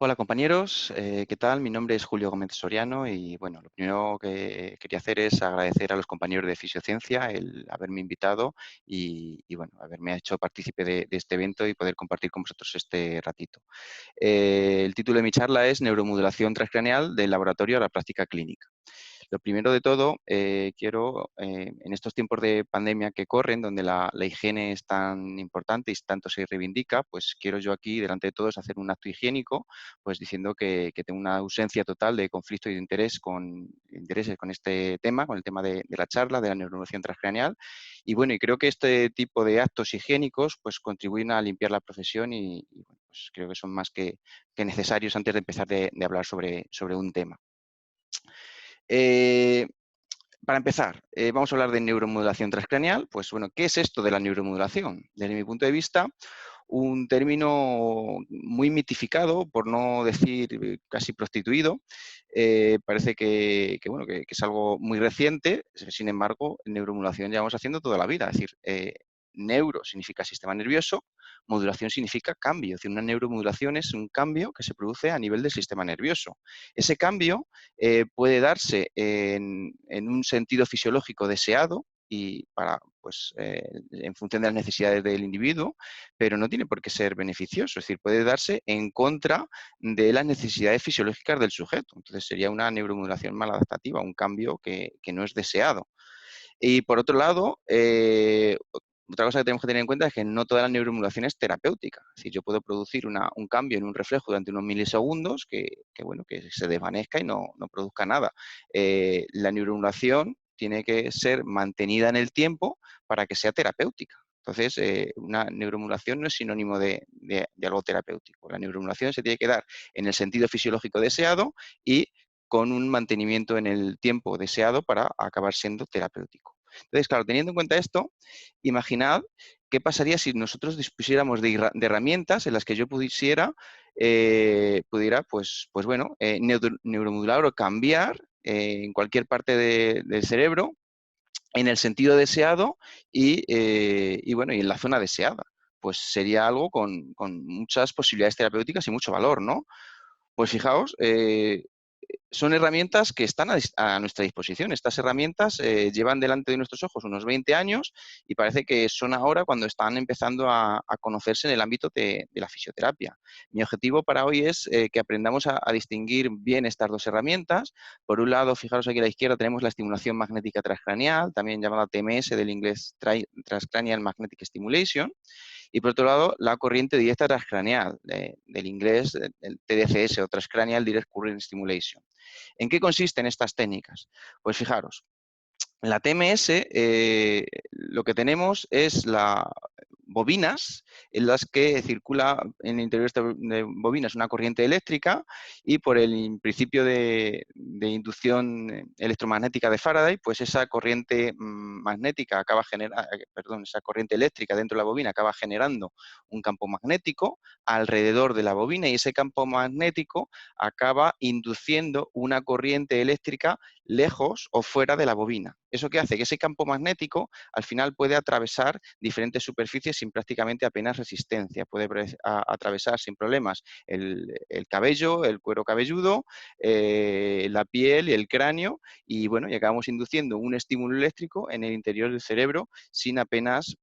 Hola compañeros, ¿qué tal? Mi nombre es Julio Gómez Soriano y bueno, lo primero que quería hacer es agradecer a los compañeros de Fisiociencia el haberme invitado y bueno, haberme hecho partícipe de este evento y poder compartir con vosotros este ratito. El título de mi charla es Neuromodulación transcraneal del laboratorio a la práctica clínica. Lo primero de todo, quiero, en estos tiempos de pandemia que corren, donde la higiene es tan importante y tanto se reivindica, pues quiero yo aquí, delante de todos, hacer un acto higiénico, pues diciendo que tengo una ausencia total de conflicto y de intereses con este tema, con el tema de la charla, de la neuromodulación transcraneal. Y bueno, y creo que este tipo de actos higiénicos pues contribuyen a limpiar la profesión y bueno, pues creo que son más que necesarios antes de empezar de hablar sobre un tema. Eh, para empezar, vamos a hablar de neuromodulación transcraneal. Pues bueno, ¿qué es esto de la neuromodulación? Desde mi punto de vista, un término muy mitificado, por no decir casi prostituido. Parece bueno, que es algo muy reciente, sin embargo, neuromodulación llevamos haciendo toda la vida. Es decir, neuro significa sistema nervioso, modulación significa cambio. Es decir, una neuromodulación es un cambio que se produce a nivel del sistema nervioso. Ese cambio puede darse en un sentido fisiológico deseado y en función de las necesidades del individuo, pero no tiene por qué ser beneficioso, es decir, puede darse en contra de las necesidades fisiológicas del sujeto. Entonces sería una neuromodulación maladaptativa, un cambio que no es deseado. Y por otro lado, otra cosa que tenemos que tener en cuenta es que no toda la neuromodulación es terapéutica. Es decir, yo puedo producir un cambio en un reflejo durante unos milisegundos bueno, que se desvanezca y no produzca nada. La neuromodulación tiene que ser mantenida en el tiempo para que sea terapéutica. Entonces, una neuromodulación no es sinónimo de algo terapéutico. La neuromodulación se tiene que dar en el sentido fisiológico deseado y con un mantenimiento en el tiempo deseado para acabar siendo terapéutico. Entonces, claro, teniendo en cuenta esto, imaginad qué pasaría si nosotros dispusiéramos de herramientas en las que yo pudiera pues bueno, neuromodular o cambiar en cualquier parte del cerebro en el sentido deseado bueno, y en la zona deseada. Pues sería algo con muchas posibilidades terapéuticas y mucho valor, ¿no? Pues fijaos, son herramientas que están a nuestra disposición. Estas herramientas llevan delante de nuestros ojos unos 20 años y parece que son ahora cuando están empezando a conocerse en el ámbito de la fisioterapia. Mi objetivo para hoy es que aprendamos a distinguir bien estas dos herramientas. Por un lado, fijaros aquí a la izquierda, tenemos la estimulación magnética transcranial, también llamada TMS, del inglés Transcranial Magnetic Stimulation. Y por otro lado, la corriente directa transcraneal, del inglés el TDCS o Transcranial Direct Current Stimulation. ¿En qué consisten estas técnicas? Pues fijaros, en la TMS lo que tenemos es bobinas en las que circula en el interior de bobinas una corriente eléctrica y por el principio de inducción electromagnética de Faraday, pues esa corriente magnética esa corriente eléctrica dentro de la bobina acaba generando un campo magnético alrededor de la bobina y ese campo magnético acaba induciendo una corriente eléctrica lejos o fuera de la bobina. ¿Eso qué hace? Que ese campo magnético al final puede atravesar diferentes superficies sin prácticamente apenas resistencia. Puede atravesar sin problemas el cabello, el cuero cabelludo, la piel y el cráneo y bueno, y acabamos induciendo un estímulo eléctrico en el interior del cerebro sin apenas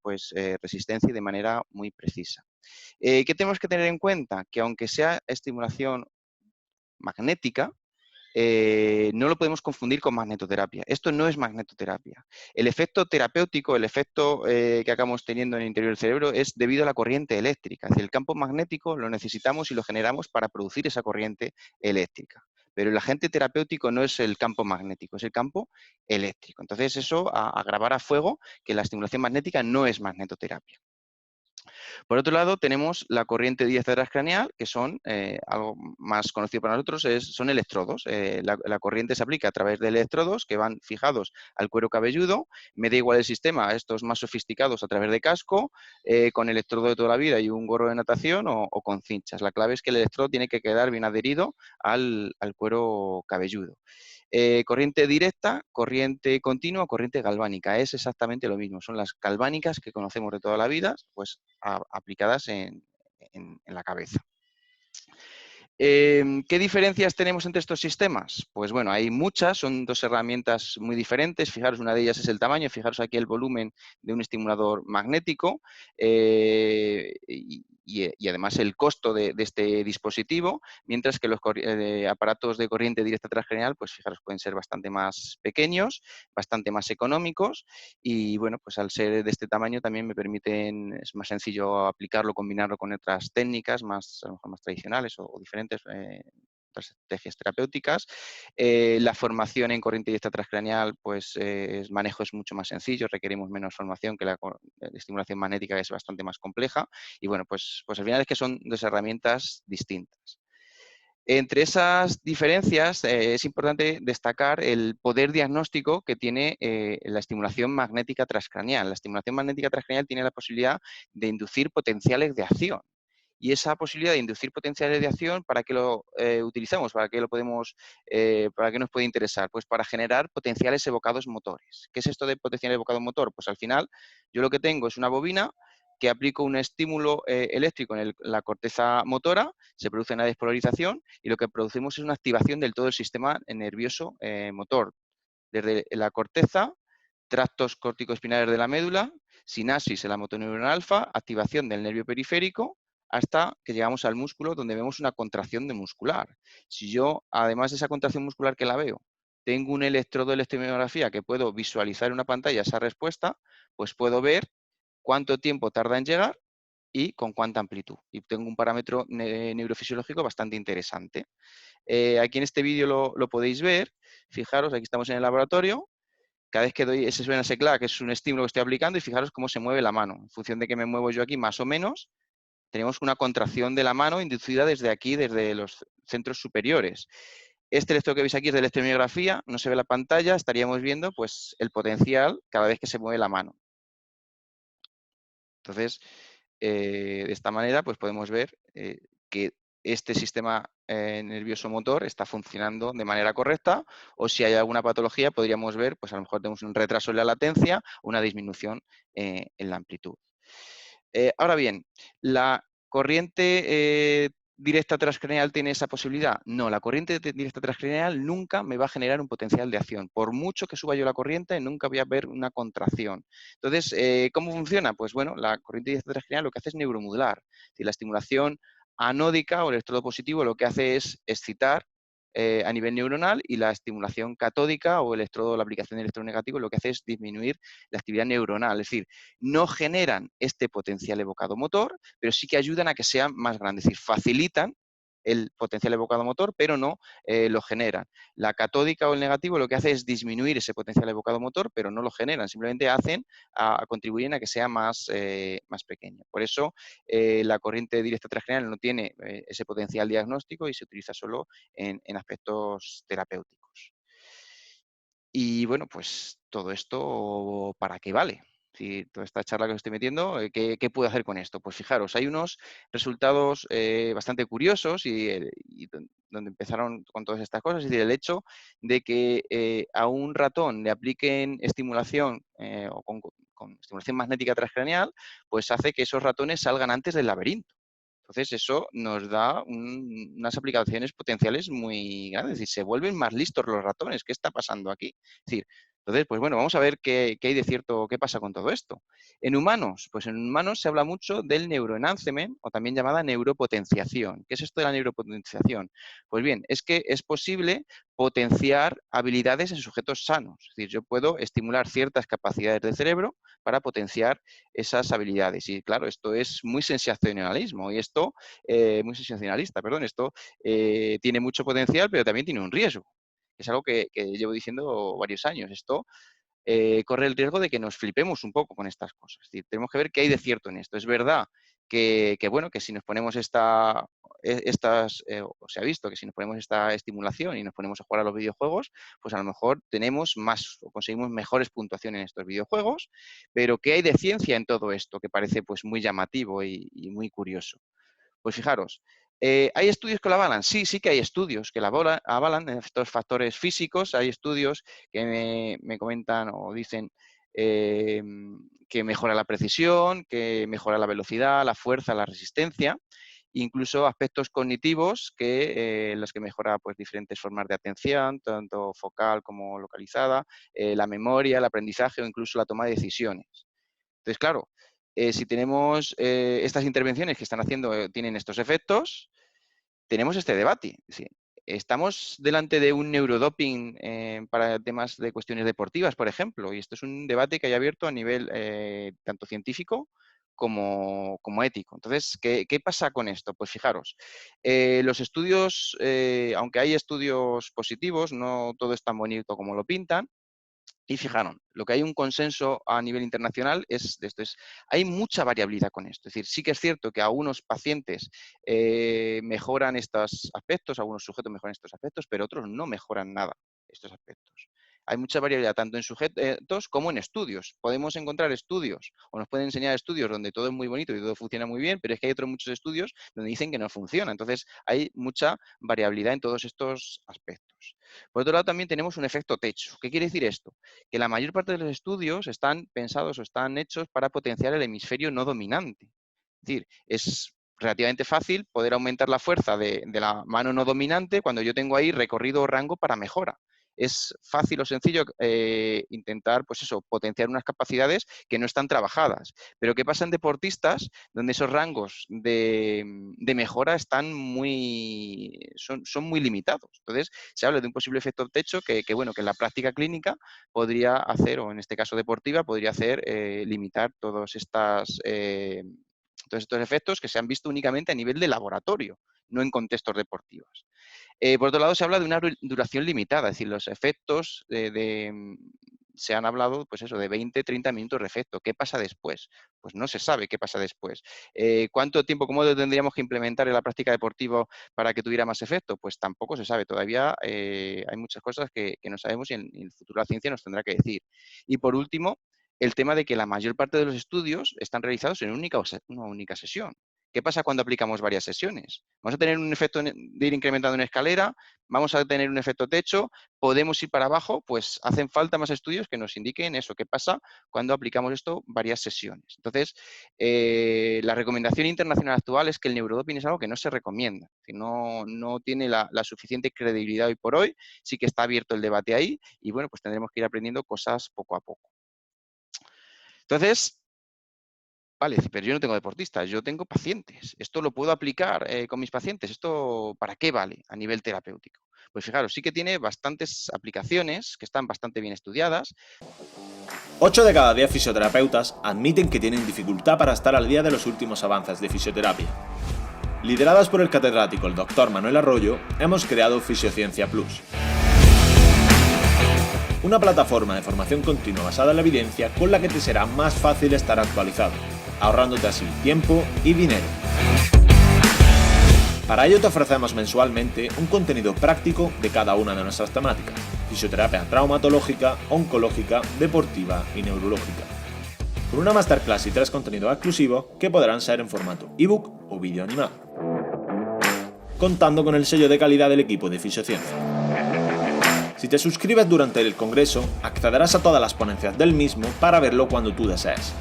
resistencia y de manera muy precisa. ¿Qué tenemos que tener en cuenta? Que aunque sea estimulación magnética, no lo podemos confundir con magnetoterapia. Esto no es magnetoterapia. El efecto terapéutico, el efecto que acabamos teniendo en el interior del cerebro es debido a la corriente eléctrica. Es decir, el campo magnético lo necesitamos y lo generamos para producir esa corriente eléctrica. Pero el agente terapéutico no es el campo magnético, es el campo eléctrico. Entonces eso a grabar a fuego que la estimulación magnética no es magnetoterapia. Por otro lado, tenemos la corriente directa transcraneal, que son, algo más conocido para nosotros, son electrodos. La corriente se aplica a través de electrodos que van fijados al cuero cabelludo. Me da igual el sistema, estos más sofisticados a través de casco, con electrodo de toda la vida y un gorro de natación o con cinchas. La clave es que el electrodo tiene que quedar bien adherido al cuero cabelludo. Corriente directa, corriente continua, corriente galvánica. Es exactamente lo mismo. Son las galvánicas que conocemos de toda la vida, pues aplicadas en la cabeza. ¿Qué diferencias tenemos entre estos sistemas? Pues bueno, hay muchas, son dos herramientas muy diferentes. Fijaros, una de ellas es el tamaño, fijaros aquí el volumen de un estimulador magnético y además el costo de este dispositivo, mientras que los aparatos de corriente directa transcranial, pues fijaros, pueden ser bastante más pequeños, bastante más económicos y bueno, pues al ser de este tamaño también me permiten, es más sencillo aplicarlo, combinarlo con otras técnicas más, a lo mejor más tradicionales o diferentes otras estrategias terapéuticas. La formación en corriente directa transcranial, pues el manejo es mucho más sencillo, requerimos menos formación que la estimulación magnética, que es bastante más compleja. Y bueno, pues al final es que son dos herramientas distintas. Entre esas diferencias es importante destacar el poder diagnóstico que tiene la estimulación magnética transcranial. La estimulación magnética transcranial tiene la posibilidad de inducir potenciales de acción. Y esa posibilidad de inducir potenciales de acción, ¿para qué lo utilizamos? ¿Para qué lo podemos, para qué nos puede interesar? Pues para generar potenciales evocados motores. ¿Qué es esto de potencial evocado motor? Pues al final yo lo que tengo es una bobina que aplico un estímulo eléctrico en la corteza motora, se produce una despolarización y lo que producimos es una activación del todo el sistema nervioso motor, desde la corteza, tractos corticoespinales de la médula, sinapsis en la motoneuronal alfa, activación del nervio periférico, hasta que llegamos al músculo donde vemos una contracción de muscular. Si yo, además de esa contracción muscular que la veo, tengo un electrodo de electromiografía que puedo visualizar en una pantalla esa respuesta, pues puedo ver cuánto tiempo tarda en llegar y con cuánta amplitud. Y tengo un parámetro neurofisiológico bastante interesante. Aquí en este vídeo lo podéis ver. Fijaros, aquí estamos en el laboratorio. Cada vez que doy ese suena ese clac, es un estímulo que estoy aplicando y fijaros cómo se mueve la mano. En función de que me muevo yo aquí, más o menos, tenemos una contracción de la mano inducida desde aquí, desde los centros superiores. Este electrodo que veis aquí es de electromiografía, no se ve la pantalla, estaríamos viendo pues, el potencial cada vez que se mueve la mano. Entonces, de esta manera pues podemos ver que este sistema nervioso motor está funcionando de manera correcta, o si hay alguna patología podríamos ver, pues a lo mejor tenemos un retraso en la latencia o una disminución en la amplitud. Ahora bien, ¿la corriente directa transcranial tiene esa posibilidad? No, la corriente directa transcranial nunca me va a generar un potencial de acción. Por mucho que suba yo la corriente, nunca voy a ver una contracción. Entonces, ¿cómo funciona? Pues bueno, la corriente directa transcranial lo que hace es neuromodular. Es decir, la estimulación anódica o el electrodo positivo lo que hace es excitar a nivel neuronal, y la estimulación catódica o electrodo, la aplicación de electrodo negativo lo que hace es disminuir la actividad neuronal. Es decir, no generan este potencial evocado motor, pero sí que ayudan a que sea más grande. Es decir, facilitan el potencial evocado motor, pero no lo generan. La catódica o el negativo lo que hace es disminuir ese potencial evocado motor, pero no lo generan, simplemente hacen a contribuir a que sea más pequeño. Por eso la corriente directa transcranial no tiene ese potencial diagnóstico y se utiliza solo en aspectos terapéuticos. Y bueno, pues todo esto, ¿para qué vale? Si toda esta charla que os estoy metiendo, ¿qué puedo hacer con esto? Pues fijaros, hay unos resultados bastante curiosos y donde empezaron con todas estas cosas. Es decir, el hecho de que a un ratón le apliquen estimulación o con estimulación magnética transcranial, pues hace que esos ratones salgan antes del laberinto. Entonces, eso nos da unas aplicaciones potenciales muy grandes. Es decir, se vuelven más listos los ratones. ¿Qué está pasando aquí? Es decir, entonces, pues bueno, vamos a ver qué hay de cierto, qué pasa con todo esto. En humanos, pues en humanos se habla mucho del neuroenhancement, o también llamada neuropotenciación. ¿Qué es esto de la neuropotenciación? Pues bien, es que es posible potenciar habilidades en sujetos sanos. Es decir, yo puedo estimular ciertas capacidades del cerebro para potenciar esas habilidades. Y claro, esto es muy sensacionalismo y esto, muy sensacionalista, perdón, esto tiene mucho potencial, pero también tiene un riesgo. Es algo que llevo diciendo varios años. Esto corre el riesgo de que nos flipemos un poco con estas cosas. Es decir, tenemos que ver qué hay de cierto en esto. Es verdad bueno, que si nos ponemos o se ha visto que si nos ponemos esta estimulación y nos ponemos a jugar a los videojuegos, pues a lo mejor tenemos más o conseguimos mejores puntuaciones en estos videojuegos, pero ¿qué hay de ciencia en todo esto? Que parece pues muy llamativo y muy curioso. Pues fijaros, ¿hay estudios que lo avalan? Sí, sí que hay estudios que avalan estos factores físicos. Hay estudios que me comentan o dicen eh, que mejora la precisión, que mejora la velocidad, la fuerza, la resistencia. incluso aspectos cognitivos los que mejora pues, diferentes formas de atención, tanto focal como localizada, la memoria, el aprendizaje o incluso la toma de decisiones. Entonces, claro, si tenemos estas intervenciones que están haciendo, tienen estos efectos, tenemos este debate. Es decir, estamos delante de un neurodoping para temas de cuestiones deportivas, por ejemplo, y esto es un debate que hay abierto a nivel tanto científico como ético. Entonces, ¿qué pasa con esto? Pues fijaros, los estudios, aunque hay estudios positivos, no todo es tan bonito como lo pintan. Y fijaron, lo que hay un consenso a nivel internacional es de esto. Hay mucha variabilidad con esto. Es decir, sí que es cierto que algunos pacientes mejoran estos aspectos, algunos sujetos mejoran estos aspectos, pero otros no mejoran nada estos aspectos. Hay mucha variabilidad tanto en sujetos como en estudios. Podemos encontrar estudios o nos pueden enseñar estudios donde todo es muy bonito y todo funciona muy bien, pero es que hay otros muchos estudios donde dicen que no funciona. Entonces, hay mucha variabilidad en todos estos aspectos. Por otro lado, también tenemos un efecto techo. ¿Qué quiere decir esto? Que la mayor parte de los estudios están pensados o están hechos para potenciar el hemisferio no dominante. Es decir, es relativamente fácil poder aumentar la fuerza de la mano no dominante cuando yo tengo ahí recorrido o rango para mejora. Es fácil o sencillo intentar, pues eso, potenciar unas capacidades que no están trabajadas. Pero ¿qué pasa en deportistas donde esos rangos de mejora son muy limitados? Entonces, se habla de un posible efecto techo bueno, que en la práctica clínica podría hacer, o en este caso deportiva, podría hacer limitar todos estos efectos que se han visto únicamente a nivel de laboratorio, no en contextos deportivos. Por otro lado, se habla de una duración limitada, es decir, los efectos se han hablado, pues eso, de 20, 30 minutos de efecto. ¿Qué pasa después? Pues no se sabe qué pasa después. ¿Cuánto tiempo, cómo lo tendríamos que implementar en la práctica deportiva para que tuviera más efecto? Pues tampoco se sabe. Todavía hay muchas cosas que no sabemos y en el futuro la ciencia nos tendrá que decir. Y por último, el tema de que la mayor parte de los estudios están realizados en una única sesión. ¿Qué pasa cuando aplicamos varias sesiones? Vamos a tener un efecto de ir incrementando en escalera, vamos a tener un efecto techo, podemos ir para abajo, pues hacen falta más estudios que nos indiquen eso, qué pasa cuando aplicamos esto varias sesiones. Entonces, la recomendación internacional actual es que el neurodoping es algo que no se recomienda, que no tiene la suficiente credibilidad hoy por hoy, sí que está abierto el debate ahí y bueno, pues tendremos que ir aprendiendo cosas poco a poco. Entonces, vale, pero yo no tengo deportistas, yo tengo pacientes. ¿Esto lo puedo aplicar con mis pacientes? ¿Esto para qué vale a nivel terapéutico? Pues fijaros, sí que tiene bastantes aplicaciones que están bastante bien estudiadas. 8 de cada 10 fisioterapeutas admiten que tienen dificultad para estar al día de los últimos avances de fisioterapia. Lideradas por el catedrático el Dr. Manuel Arroyo, hemos creado Fisiociencia Plus. Una plataforma de formación continua basada en la evidencia con la que te será más fácil estar actualizado, ahorrándote así tiempo y dinero. Para ello te ofrecemos mensualmente un contenido práctico de cada una de nuestras temáticas: fisioterapia traumatológica, oncológica, deportiva y neurológica, con una masterclass y 3 contenidos exclusivos que podrán ser en formato ebook o vídeo animado, contando con el sello de calidad del equipo de Fisiociencia. Si te suscribes durante el congreso, accederás a todas las ponencias del mismo para verlo cuando tú desees.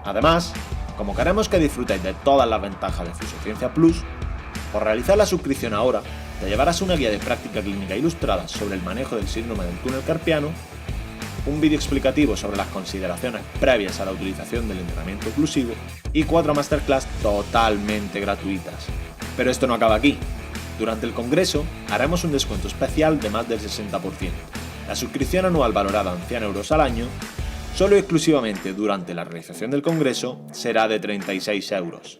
Además, como queremos que disfrutéis de todas las ventajas de Fisiociencia Plus, por realizar la suscripción ahora, te llevarás una guía de práctica clínica ilustrada sobre el manejo del síndrome del túnel carpiano, un vídeo explicativo sobre las consideraciones previas a la utilización del entrenamiento oclusivo y 4 masterclass totalmente gratuitas. Pero esto no acaba aquí. Durante el congreso haremos un descuento especial de más del 60%. La suscripción anual valorada en 100 euros al año, solo y exclusivamente durante la realización del congreso, será de 36 euros.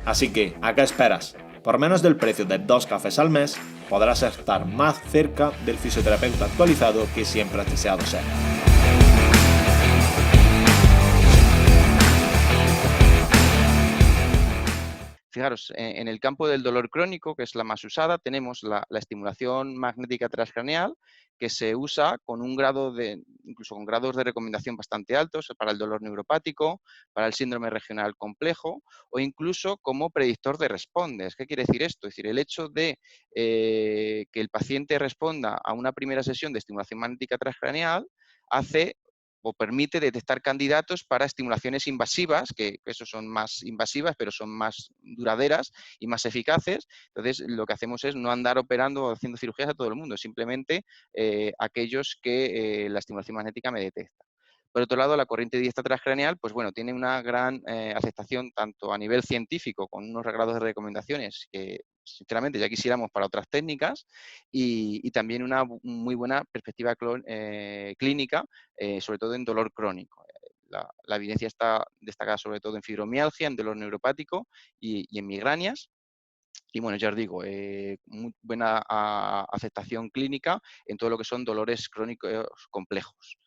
Así que, ¿a qué esperas? Por menos del precio de 2 cafés al mes, podrás estar más cerca del fisioterapeuta actualizado que siempre has deseado ser. Fijaros, en el campo del dolor crónico, que es la más usada, tenemos la estimulación magnética transcraneal, que se usa con incluso con grados de recomendación bastante altos para el dolor neuropático, para el síndrome regional complejo o incluso como predictor de respondes. ¿Qué quiere decir esto? Es decir, el hecho de que el paciente responda a una primera sesión de estimulación magnética transcraneal hace o permite detectar candidatos para estimulaciones invasivas, que esos son más invasivas, pero son más duraderas y más eficaces. Entonces, lo que hacemos es no andar operando o haciendo cirugías a todo el mundo, simplemente aquellos que la estimulación magnética me detecta. Por otro lado, la corriente diestra transcraneal, pues bueno, tiene una gran aceptación tanto a nivel científico, con unos grados de recomendaciones que, sinceramente, ya quisiéramos para otras técnicas, y también una muy buena perspectiva clínica, sobre todo en dolor crónico. La evidencia está destacada sobre todo en fibromialgia, en dolor neuropático y en migrañas. Y bueno, ya os digo, muy buena aceptación clínica en todo lo que son dolores crónicos complejos.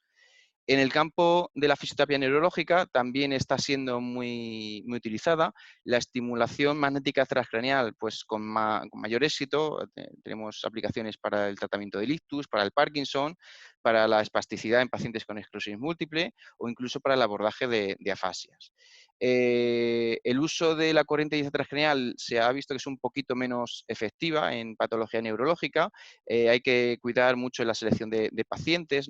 En el campo de la fisioterapia neurológica también está siendo muy utilizada. La estimulación magnética transcraneal, pues con mayor éxito. Tenemos aplicaciones para el tratamiento del ictus, para el Parkinson, para la espasticidad en pacientes con esclerosis múltiple o incluso para el abordaje de afasias. El uso de la corriente diestra transcraneal se ha visto que es un poquito menos efectiva en patología neurológica. Hay que cuidar mucho en la selección de pacientes,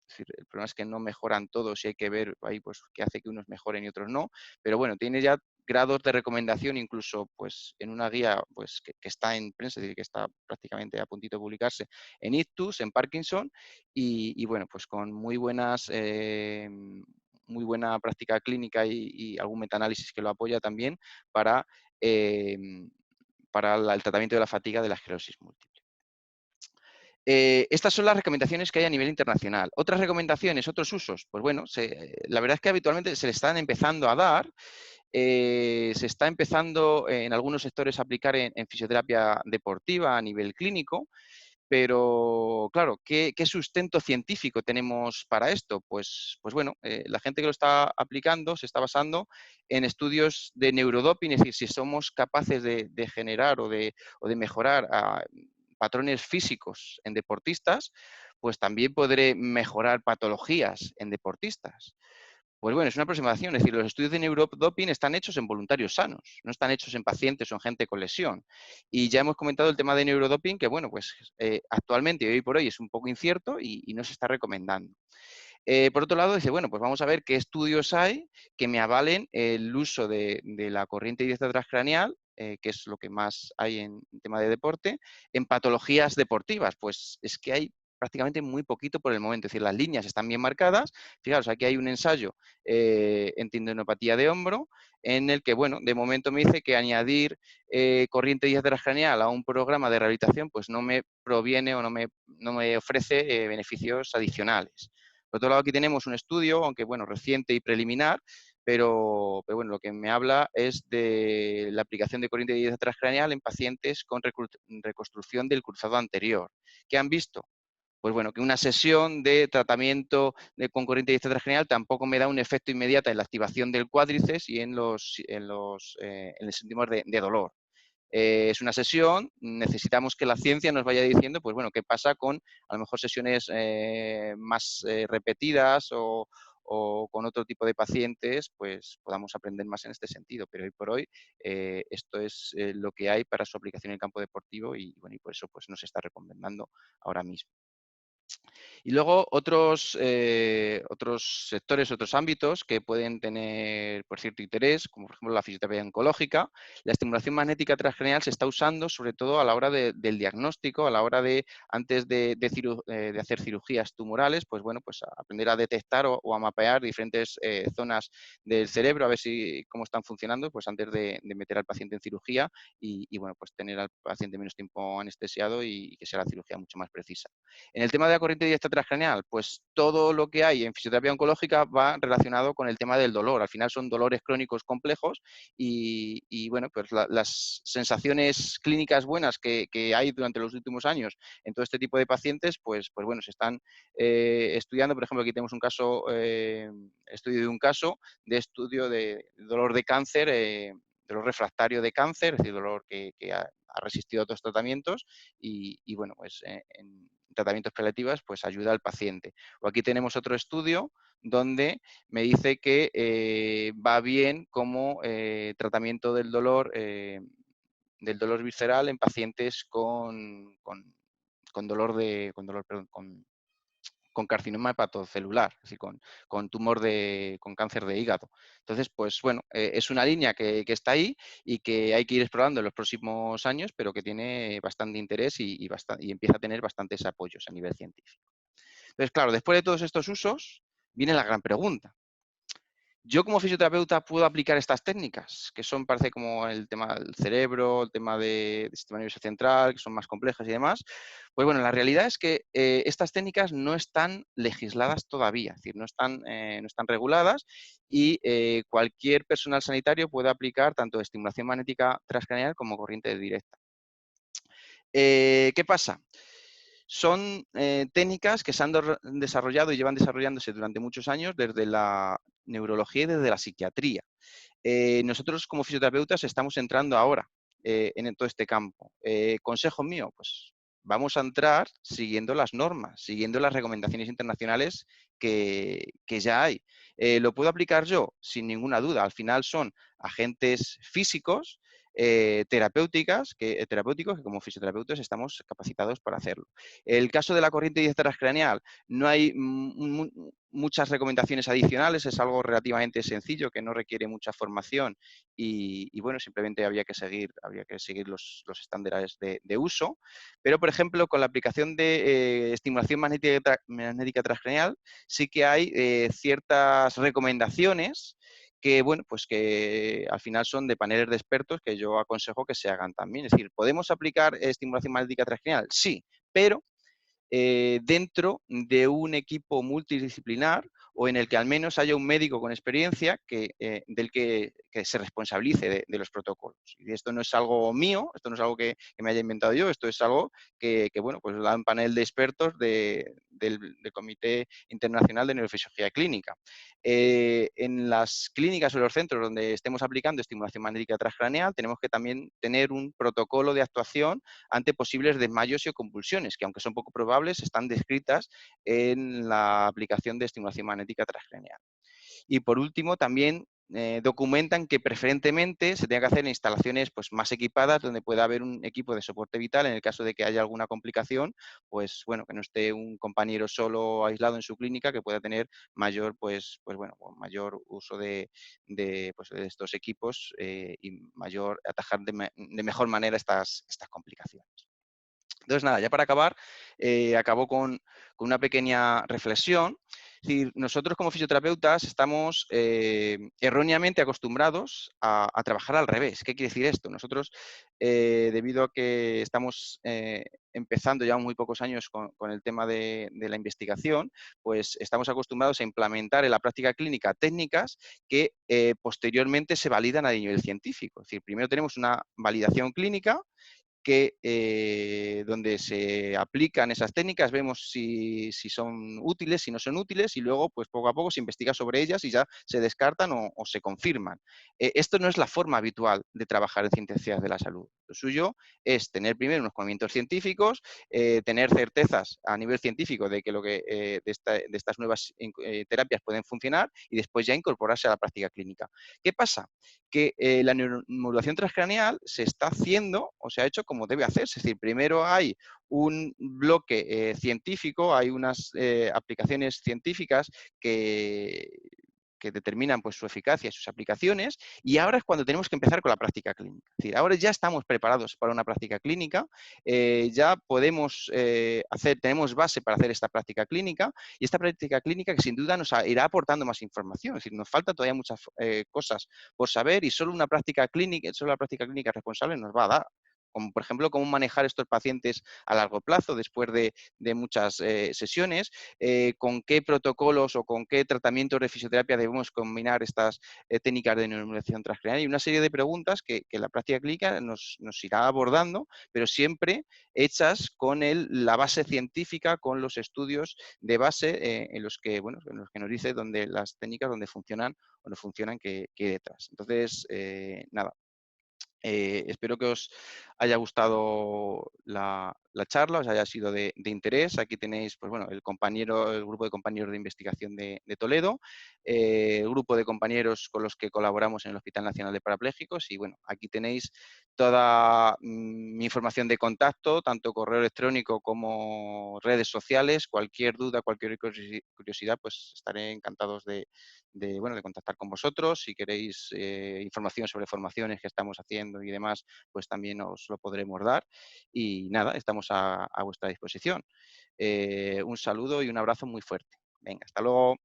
es decir, el problema es que no mejoran todos y hay que ver ahí pues qué hace que unos mejoren y otros no. Pero bueno, tiene ya grados de recomendación, incluso pues en una guía pues que está en prensa, es decir, que está prácticamente a puntito de publicarse en ictus, en Parkinson, y bueno, pues con muy buena práctica clínica y algún metaanálisis que lo apoya también para, eh, para el tratamiento de la fatiga de la esclerosis múltiple. Estas son las recomendaciones que hay a nivel internacional. Otras recomendaciones, otros usos, pues bueno, la verdad es que habitualmente se le están empezando a dar, se está empezando en algunos sectores a aplicar en fisioterapia deportiva a nivel clínico, pero claro, ¿qué sustento científico tenemos para esto? Pues bueno, la gente que lo está aplicando se está basando en estudios de neurodoping, es decir, si somos capaces de generar o de mejorar patrones físicos en deportistas, pues también podré mejorar patologías en deportistas. Pues bueno, es una aproximación, es decir, los estudios de neurodoping están hechos en voluntarios sanos, no están hechos en pacientes o en gente con lesión. Y ya hemos comentado el tema de neurodoping, que bueno, pues actualmente, hoy por hoy, es un poco incierto y no se está recomendando. Por otro lado, dice, bueno, pues vamos a ver qué estudios hay que me avalen el uso de la corriente diestra transcraneal, que es lo que más hay en tema de deporte, en patologías deportivas. Pues es que hay prácticamente muy poquito por el momento. Es decir, las líneas están bien marcadas. Fijaros, aquí hay un ensayo en tendinopatía de hombro en el que, bueno, de momento me dice que añadir corriente diestra transcraneal a un programa de rehabilitación pues no me proviene o no me ofrece beneficios adicionales. Por otro lado, aquí tenemos un estudio, aunque bueno, reciente y preliminar, pero bueno, lo que me habla es de la aplicación de corriente diestra transcraneal en pacientes con reconstrucción del cruzado anterior. ¿Qué han visto? Pues bueno, que una sesión de tratamiento con corriente diestra transcraneal tampoco me da un efecto inmediato en la activación del cuádriceps y en los síntomas de dolor. Es una sesión, necesitamos que la ciencia nos vaya diciendo, pues bueno, qué pasa con a lo mejor sesiones más repetidas o con otro tipo de pacientes, pues podamos aprender más en este sentido. Pero hoy por hoy esto es lo que hay para su aplicación en el campo deportivo y bueno, y por eso pues no se está recomendando ahora mismo. Y luego otros sectores, otros ámbitos que pueden tener por cierto interés, como por ejemplo la fisioterapia oncológica. La estimulación magnética transcranial se está usando sobre todo a la hora del diagnóstico, a la hora antes de hacer cirugías tumorales, pues bueno, pues aprender a detectar o a mapear diferentes zonas del cerebro, a ver cómo están funcionando, pues antes de meter al paciente en cirugía y bueno, pues tener al paciente menos tiempo anestesiado y que sea la cirugía mucho más precisa. En el tema de la corriente diestra transcraneal, pues todo lo que hay en fisioterapia oncológica va relacionado con el tema del dolor. Al final son dolores crónicos complejos y bueno, pues las sensaciones clínicas buenas que hay durante los últimos años en todo este tipo de pacientes, pues bueno, se están estudiando. Por ejemplo, aquí tenemos un caso, estudio de un caso de estudio de dolor de cáncer, dolor refractario de cáncer, es decir, dolor que ha resistido a otros tratamientos y bueno, pues en tratamientos paliativos, pues ayuda al paciente. O aquí tenemos otro estudio donde me dice que va bien como tratamiento del dolor visceral en pacientes con dolor, perdón, con carcinoma hepatocelular, es decir, con tumor con cáncer de hígado. Entonces, pues bueno, es una línea que está ahí y que hay que ir explorando en los próximos años, pero que tiene bastante interés y empieza a tener bastantes apoyos a nivel científico. Entonces, claro, después de todos estos usos, viene la gran pregunta. Yo como fisioterapeuta puedo aplicar estas técnicas, que son, parece como el tema del cerebro, el tema del sistema nervioso central, que son más complejas y demás. Pues bueno, la realidad es que estas técnicas no están legisladas todavía, es decir, no están reguladas y cualquier personal sanitario puede aplicar tanto estimulación magnética transcranial como corriente directa. ¿Qué pasa? Son técnicas que se han desarrollado y llevan desarrollándose durante muchos años desde la neurología y desde la psiquiatría. Nosotros como fisioterapeutas estamos entrando ahora en todo este campo. Consejo mío, pues vamos a entrar siguiendo las normas, siguiendo las recomendaciones internacionales que ya hay. ¿Lo puedo aplicar yo? Sin ninguna duda. Al final son agentes físicos, terapéuticos que como fisioterapeutas estamos capacitados para hacerlo. El caso de la corriente directa transcraneal, no hay muchas recomendaciones adicionales, es algo relativamente sencillo que no requiere mucha formación y bueno, simplemente habría que seguir los estándares de uso. Pero, por ejemplo, con la aplicación de estimulación magnética transcranial sí que hay ciertas recomendaciones que, bueno, pues que al final son de paneles de expertos que yo aconsejo que se hagan también. Es decir, ¿podemos aplicar estimulación magnética transcranial? Sí, pero dentro de un equipo multidisciplinar o en el que al menos haya un médico con experiencia que se responsabilice de los protocolos. Y esto no es algo mío, esto no es algo que me haya inventado yo, esto es algo bueno, pues da un panel de expertos del Comité Internacional de Neurofisiología Clínica. En las clínicas o los centros donde estemos aplicando estimulación magnética transcraneal, tenemos que también tener un protocolo de actuación ante posibles desmayos y convulsiones, que aunque son poco probables, están descritas en la aplicación de estimulación magnética transcranial. Y por último, también documentan que preferentemente se tenga que hacer en instalaciones pues, más equipadas, donde pueda haber un equipo de soporte vital en el caso de que haya alguna complicación, pues bueno, que no esté un compañero solo aislado en su clínica, que pueda tener mayor, mayor uso de estos equipos y mayor atajar de mejor manera estas complicaciones. Entonces, nada, ya para acabar, acabo con una pequeña reflexión. Es decir, nosotros como fisioterapeutas estamos erróneamente acostumbrados a trabajar al revés. ¿Qué quiere decir esto? Nosotros, debido a que estamos empezando ya muy pocos años con el tema de la investigación, pues estamos acostumbrados a implementar en la práctica clínica técnicas que posteriormente se validan a nivel científico. Es decir, primero tenemos una validación clínica donde se aplican esas técnicas, vemos si son útiles, si no son útiles, y luego, pues poco a poco se investiga sobre ellas y ya se descartan o se confirman. Esto no es la forma habitual de trabajar en ciencias de la salud. Lo suyo es tener primero unos conocimientos científicos, tener certezas a nivel científico de que de estas nuevas terapias pueden funcionar y después ya incorporarse a la práctica clínica. ¿Qué pasa? Que la neuromodulación transcraneal se está haciendo o se ha hecho como debe hacerse. Es decir, primero hay un bloque científico, hay unas aplicaciones científicas que determinan pues, su eficacia y sus aplicaciones, y ahora es cuando tenemos que empezar con la práctica clínica. Es decir, ahora ya estamos preparados para una práctica clínica, ya podemos tenemos base para hacer esta práctica clínica, y esta práctica clínica que sin duda nos irá aportando más información. Es decir, nos faltan todavía muchas cosas por saber y solo la práctica clínica responsable nos va a dar, como por ejemplo cómo manejar estos pacientes a largo plazo después de muchas sesiones, con qué protocolos o con qué tratamientos de fisioterapia debemos combinar estas técnicas de neuromodulación transcranial y una serie de preguntas que la práctica clínica nos irá abordando, pero siempre hechas con la base científica, con los estudios de base en los que nos dice dónde las técnicas, dónde funcionan o no funcionan, qué hay detrás. Entonces, nada, espero que os haya gustado la charla, os haya sido de interés. Aquí tenéis, pues bueno, el grupo de compañeros de investigación de Toledo, el grupo de compañeros con los que colaboramos en el Hospital Nacional de Parapléjicos y bueno, aquí tenéis toda mi información de contacto, tanto correo electrónico como redes sociales. Cualquier duda, cualquier curiosidad, pues estaré encantados bueno, de contactar con vosotros. Si queréis información sobre formaciones que estamos haciendo y demás, pues también os lo podremos dar. Y nada, estamos a vuestra disposición. Un saludo y un abrazo muy fuerte. Venga, hasta luego.